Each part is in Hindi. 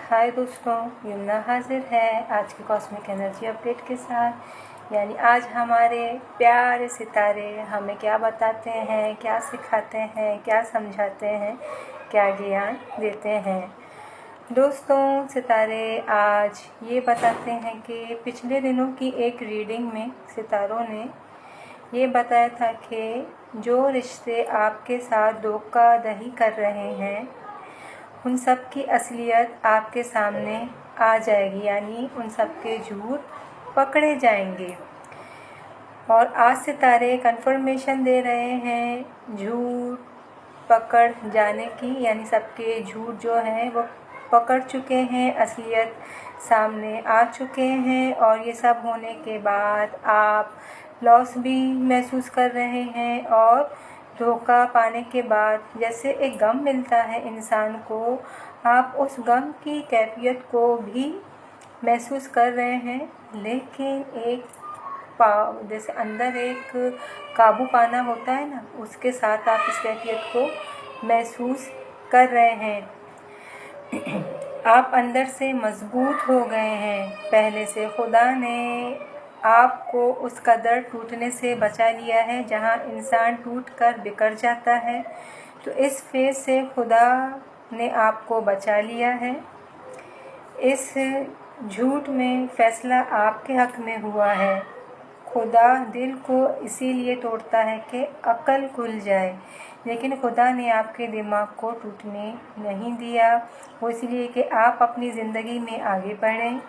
हाय दोस्तों, यमुना हाजिर है आज की कॉस्मिक एनर्जी अपडेट के साथ। यानी आज हमारे प्यारे सितारे हमें क्या बताते हैं, क्या सिखाते हैं, क्या समझाते हैं, क्या ज्ञान देते हैं। दोस्तों, सितारे आज ये बताते हैं कि पिछले दिनों की एक रीडिंग में सितारों ने ये बताया था कि जो रिश्ते आपके साथ धोखाधड़ी कर रहे हैं उन सब की असलियत आपके सामने आ जाएगी, यानी उन सब के झूठ पकड़े जाएंगे। और आज सितारे कंफर्मेशन दे रहे हैं झूठ पकड़ जाने की, यानी सबके झूठ जो हैं वो पकड़ चुके हैं, असलियत सामने आ चुके हैं। और ये सब होने के बाद आप लॉस भी महसूस कर रहे हैं और धोखा पाने के बाद जैसे एक गम मिलता है इंसान को, आप उस गम की कैफियत को भी महसूस कर रहे हैं। लेकिन एक जैसे अंदर एक काबू पाना होता है ना, उसके साथ आप इस कैफियत को महसूस कर रहे हैं। आप अंदर से मजबूत हो गए हैं पहले से। खुदा ने आपको उस कदर टूटने से बचा लिया है जहां इंसान टूटकर बिखर जाता है। तो इस फेज से खुदा ने आपको बचा लिया है। इस झूठ में फैसला आपके हक में हुआ है। खुदा दिल को इसीलिए तोड़ता है कि अक्ल खुल जाए, लेकिन खुदा ने आपके दिमाग को टूटने नहीं दिया। वो इसलिए कि आप अपनी ज़िंदगी में आगे बढ़ें।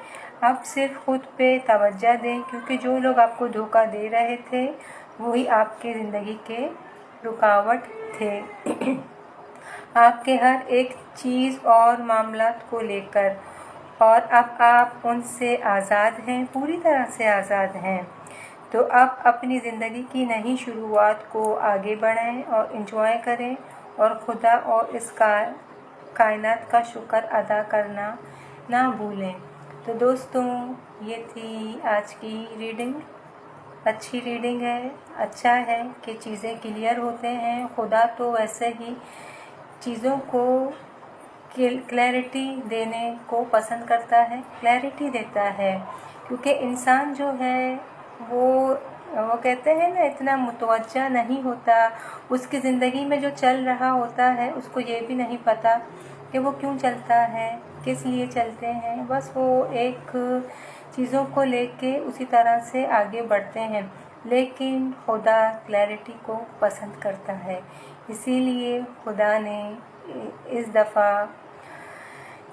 अब सिर्फ खुद पे तवज्जो दें, क्योंकि जो लोग आपको धोखा दे रहे थे वही आपकी ज़िंदगी के रुकावट थे। आपके हर एक चीज़ और मामलात को लेकर। और अब आप उनसे आज़ाद हैं, पूरी तरह से आज़ाद हैं। तो अब अपनी ज़िंदगी की नई शुरुआत को आगे बढ़ाएं और एंजॉय करें, और खुदा और इस कायनात का शुक्र अदा करना ना भूलें। तो दोस्तों, ये थी आज की रीडिंग। अच्छी रीडिंग है। अच्छा है कि चीज़ें क्लियर होते हैं। खुदा तो वैसे ही चीज़ों को क्लैरिटी देने को पसंद करता है, क्लैरिटी देता है। क्योंकि इंसान जो है वो कहते हैं ना, इतना मुतवज्जा नहीं होता। उसकी ज़िंदगी में जो चल रहा होता है उसको ये भी नहीं पता कि वो क्यों चलता है, किस लिए चलते हैं। बस वो एक चीज़ों को लेके उसी तरह से आगे बढ़ते हैं। लेकिन खुदा क्लैरिटी को पसंद करता है, इसीलिए खुदा ने इस दफ़ा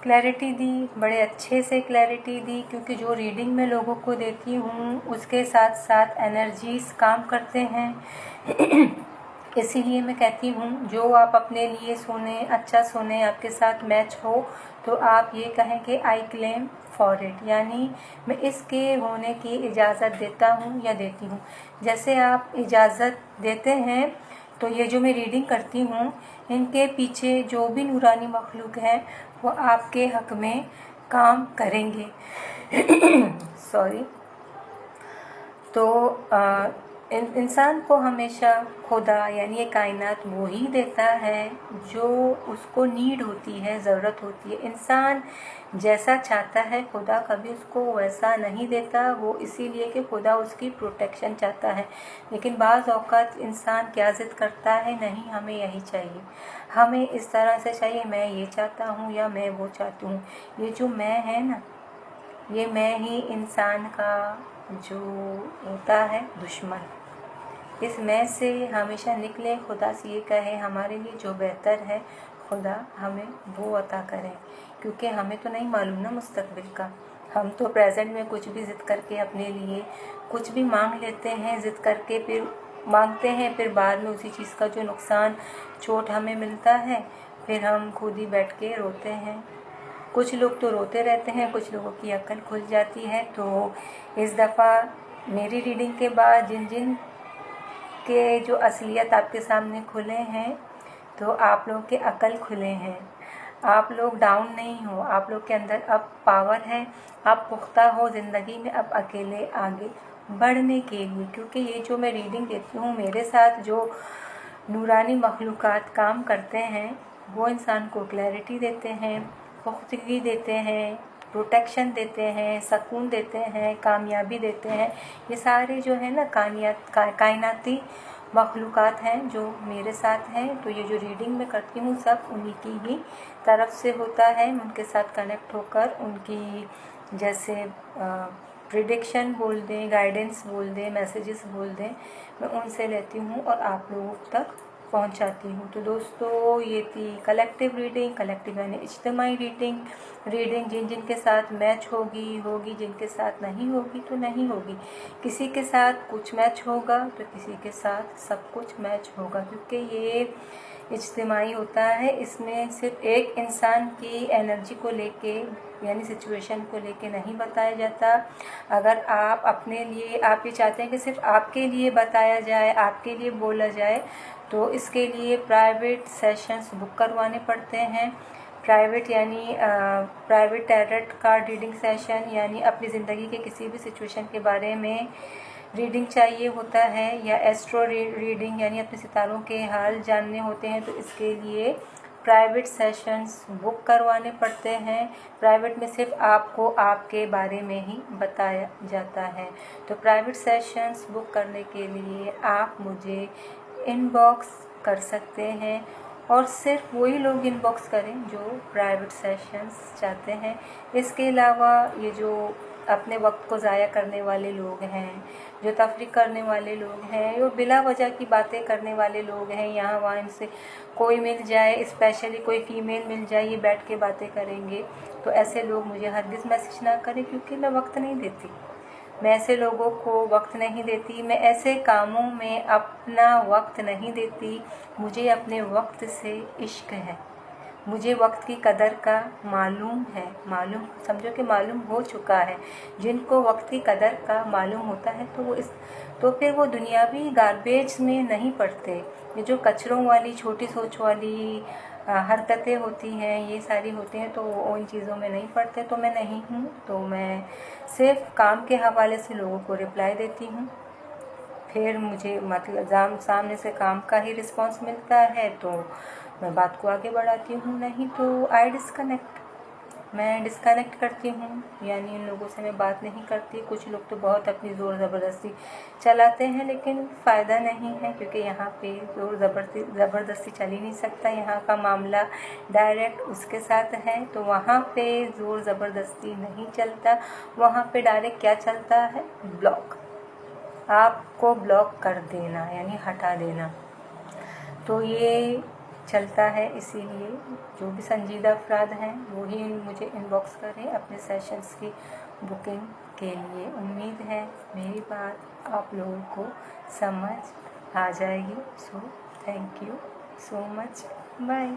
क्लैरिटी दी, बड़े अच्छे से क्लैरिटी दी। क्योंकि जो रीडिंग मैं लोगों को देती हूँ उसके साथ साथ एनर्जीज काम करते हैं। इसीलिए मैं कहती हूँ जो आप अपने लिए सुने, अच्छा सुने, आपके साथ मैच हो, तो आप ये कहें कि आई क्लेम फॉर इट, यानी मैं इसके होने की इजाज़त देता हूँ या देती हूँ। जैसे आप इजाज़त देते हैं, तो ये जो मैं रीडिंग करती हूँ इनके पीछे जो भी नूरानी मखलूक है वो आपके हक में काम करेंगे। सॉरी। तो इंसान को हमेशा खुदा यानी ये कायनात वो ही देता है जो उसको नीड होती है, ज़रूरत होती है। इंसान जैसा चाहता है खुदा कभी उसको वैसा नहीं देता। वो इसीलिए कि खुदा उसकी प्रोटेक्शन चाहता है। लेकिन बाज़ औक़ात इंसान क्या ज़िद करता है, नहीं हमें यही चाहिए, हमें इस तरह से चाहिए, मैं ये चाहता हूँ या मैं वो चाहती हूँ। ये जो मैं है ना, ये मैं ही इंसान का जो होता है दुश्मन। इस मैं से हमेशा निकले, खुदा से ये कहे हमारे लिए जो बेहतर है खुदा हमें वो अता करें। क्योंकि हमें तो नहीं मालूम ना मुस्तकबिल का। हम तो प्रेजेंट में कुछ भी ज़िद करके अपने लिए कुछ भी मांग लेते हैं, ज़िद करके फिर मांगते हैं, फिर बाद में उसी चीज़ का जो नुकसान चोट हमें मिलता है फिर हम खुद ही बैठ के रोते हैं। कुछ लोग तो रोते रहते हैं, कुछ लोगों की अक्ल खुल जाती है। तो इस दफ़ा मेरी रीडिंग के बाद जिन जिन के जो असलियत आपके सामने खुले हैं, तो आप लोग के अक्ल खुले हैं। आप लोग डाउन नहीं हो, आप लोग के अंदर अब पावर है, आप पुख्ता हो ज़िंदगी में अब अकेले आगे बढ़ने के लिए। क्योंकि ये जो मैं रीडिंग देती हूँ, मेरे साथ जो नूरानी मखलूक़ात काम करते हैं वो इंसान को क्लैरिटी देते हैं, पुख्तगी देते हैं, प्रोटेक्शन देते हैं, सुकून देते हैं, कामयाबी देते हैं। ये सारे जो है ना कायनाती मखलूक़ात हैं जो मेरे साथ हैं। तो ये जो रीडिंग मैं करती हूँ सब उन्हीं की ही तरफ से होता है। मैं उनके साथ कनेक्ट होकर उनकी जैसे प्रिडिक्शन बोल दें, गाइडेंस बोल दें, मैसेजेस बोल दें, मैं उनसे लेती हूँ और आप लोगों तक पहुंचाती हूँ। तो दोस्तों ये थी कलेक्टिव रीडिंग। कलेक्टिव यानी इज्तिमाई रीडिंग जिनके साथ मैच होगी, जिनके साथ नहीं होगी तो नहीं होगी। किसी के साथ कुछ मैच होगा तो किसी के साथ सब कुछ मैच होगा, क्योंकि ये इज्तिमाई होता है। इसमें सिर्फ एक इंसान की एनर्जी को लेके यानी सिचुएशन को लेके नहीं बताया जाता। अगर आप अपने लिए आप ये चाहते हैं कि सिर्फ आपके लिए बताया जाए, आपके लिए बोला जाए, तो इसके लिए प्राइवेट सेशंस बुक करवाने पड़ते हैं। प्राइवेट यानी private tarot card reading session, यानी अपनी ज़िंदगी के किसी भी सिचुएशन के बारे में रीडिंग चाहिए होता है, या एस्ट्रो रीडिंग यानी अपने सितारों के हाल जानने होते हैं, तो इसके लिए प्राइवेट सेशंस बुक करवाने पड़ते हैं। प्राइवेट में सिर्फ आपको आपके बारे में ही बताया जाता है। तो प्राइवेट सेशंस बुक करने के लिए आप मुझे इनबॉक्स कर सकते हैं, और सिर्फ वही लोग इनबॉक्स करें जो प्राइवेट सेशंस चाहते हैं। इसके अलावा ये जो अपने वक्त को ज़ाया करने वाले लोग हैं, जो तफरीक करने वाले लोग हैं, जो बिला वजह की बातें करने वाले लोग हैं, यहाँ वहाँ इनसे कोई मिल जाए, स्पेशली कोई फ़ीमेल मिल जाए, ये बैठ के बातें करेंगे, तो ऐसे लोग मुझे हरगिज़ मैसेज ना करें, क्योंकि मैं वक्त नहीं देती। मैं ऐसे लोगों को वक्त नहीं देती, मैं ऐसे कामों में अपना वक्त नहीं देती। मुझे अपने वक्त से इश्क है, मुझे वक्त की कदर का मालूम है, मालूम समझो कि मालूम हो चुका है। जिनको वक्त की कदर का मालूम होता है तो फिर वो दुनियावी गार्बेज में नहीं पड़ते। ये जो कचरों वाली छोटी सोच वाली हरकतें होती हैं, ये सारी होती हैं, तो वो उन चीज़ों में नहीं पड़ते। तो मैं नहीं हूँ, तो मैं सिर्फ काम के हवाले से लोगों को रिप्लाई देती हूँ। फिर मुझे मतलब सामने से काम का ही रिस्पांस मिलता है तो मैं बात को आगे बढ़ाती हूँ, नहीं तो मैं डिस्कनेक्ट करती हूँ, यानी इन लोगों से मैं बात नहीं करती। कुछ लोग तो बहुत अपनी ज़ोर ज़बरदस्ती चलाते हैं, लेकिन फ़ायदा नहीं है, क्योंकि यहाँ पे ज़ोर ज़बरदस्ती चल ही नहीं सकता। यहाँ का मामला डायरेक्ट उसके साथ है, तो वहाँ पे ज़ोर ज़बरदस्ती नहीं चलता। वहाँ पे डायरेक्ट क्या चलता है, ब्लॉक, आपको ब्लॉक कर देना यानी हटा देना। तो ये चलता है, इसीलिए जो भी संजीदा अफराद हैं वो ही मुझे इनबॉक्स करें अपने सेशंस की बुकिंग के लिए। उम्मीद है मेरी बात आप लोगों को समझ आ जाएगी। So thank you so much, bye.